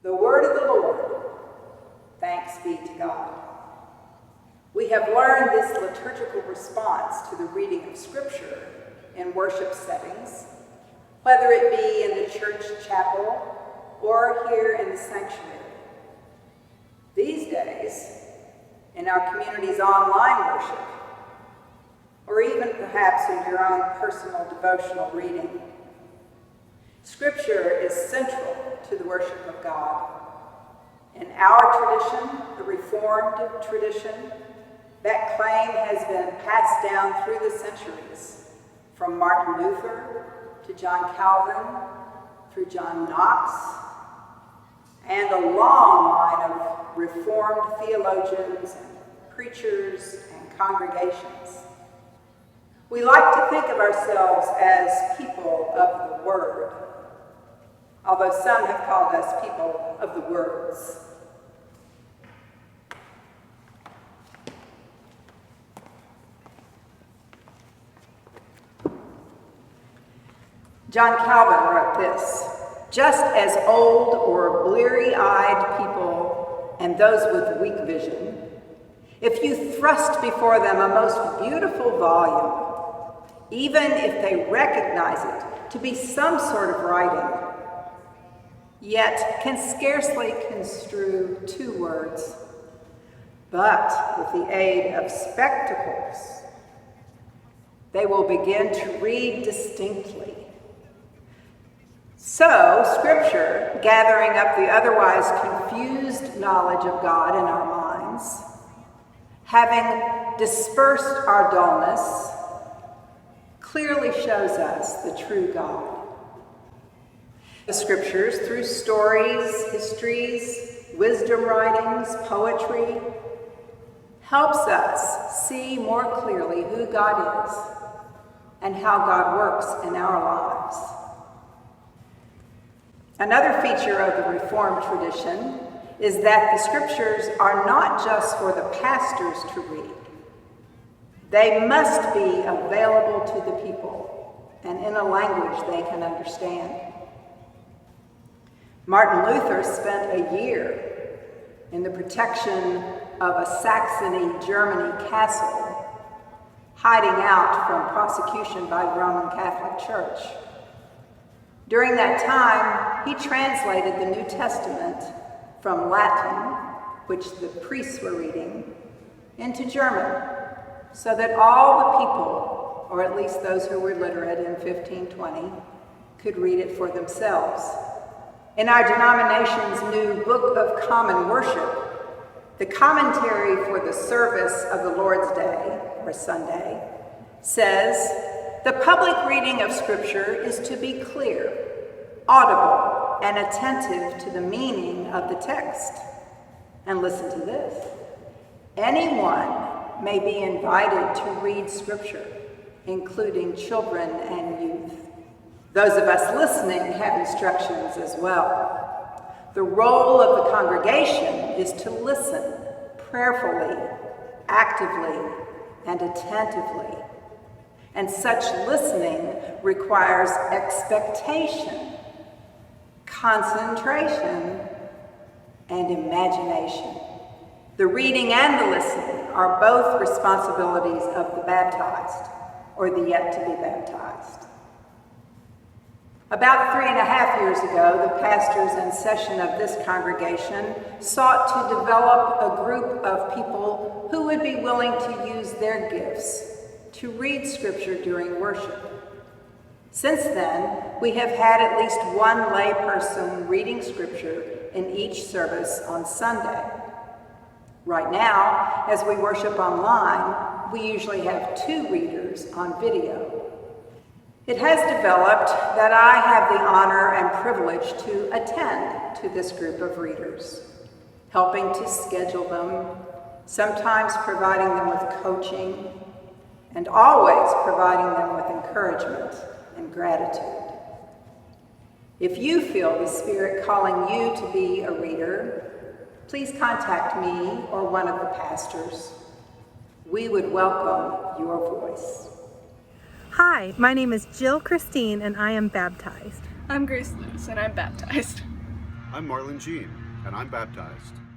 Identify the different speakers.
Speaker 1: The word of the Lord. Thanks be to God. We have learned this liturgical response to the reading of Scripture in worship settings, whether it be in the church chapel or here in the sanctuary. These days, in our community's online worship, or even perhaps in your own personal devotional reading, Scripture is central to the worship of God. In our tradition, the Reformed tradition, that claim has been passed down through the centuries, from Martin Luther to John Calvin, through John Knox, and a long line of Reformed theologians and preachers and congregations. We like to think of ourselves as people of the Word, although some have called us people of the words. John Calvin wrote this: "Just as old or bleary-eyed people and those with weak vision, if you thrust before them a most beautiful volume, even if they recognize it to be some sort of writing, yet can scarcely construe two words, but with the aid of spectacles, they will begin to read distinctly. So, Scripture, gathering up the otherwise confused knowledge of God in our minds, having dispersed our dullness, clearly shows us the true God. The Scriptures, through stories, histories, wisdom writings, poetry, helps us see more clearly who God is and how God works in our lives. Another feature of the Reformed tradition is that the Scriptures are not just for the pastors to read. They must be available to the people and in a language they can understand. Martin Luther spent a year in the protection of a Saxony, Germany castle, hiding out from prosecution by the Roman Catholic Church. During that time, he translated the New Testament from Latin, which the priests were reading, into German, so that all the people, or at least those who were literate in 1520, could read it for themselves. In our denomination's new Book of Common Worship, the commentary for the service of the Lord's Day, or Sunday, says, "The public reading of Scripture is to be clear, audible, and attentive to the meaning of the text." And listen to this: anyone may be invited to read Scripture, including children and youth. Those of us listening have instructions as well. The role of the congregation is to listen prayerfully, actively, and attentively. And such listening requires expectation, concentration, and imagination. The reading and the listening are both responsibilities of the baptized, or the yet to be baptized. About 3.5 years ago, the pastors in session of this congregation sought to develop a group of people who would be willing to use their gifts to read Scripture during worship. Since then, we have had at least one lay person reading Scripture in each service on Sunday. Right now, as we worship online, we usually have 2 readers on video. It has developed that I have the honor and privilege to attend to this group of readers, helping to schedule them, sometimes providing them with coaching, and always providing them with encouragement and gratitude. If you feel the Spirit calling you to be a reader, please contact me or one of the pastors. We would welcome your voice.
Speaker 2: Hi, my name is Jill Christine and I am baptized.
Speaker 3: I'm Grace Lewis and I'm baptized. I'm Marlon Jean, and I'm baptized.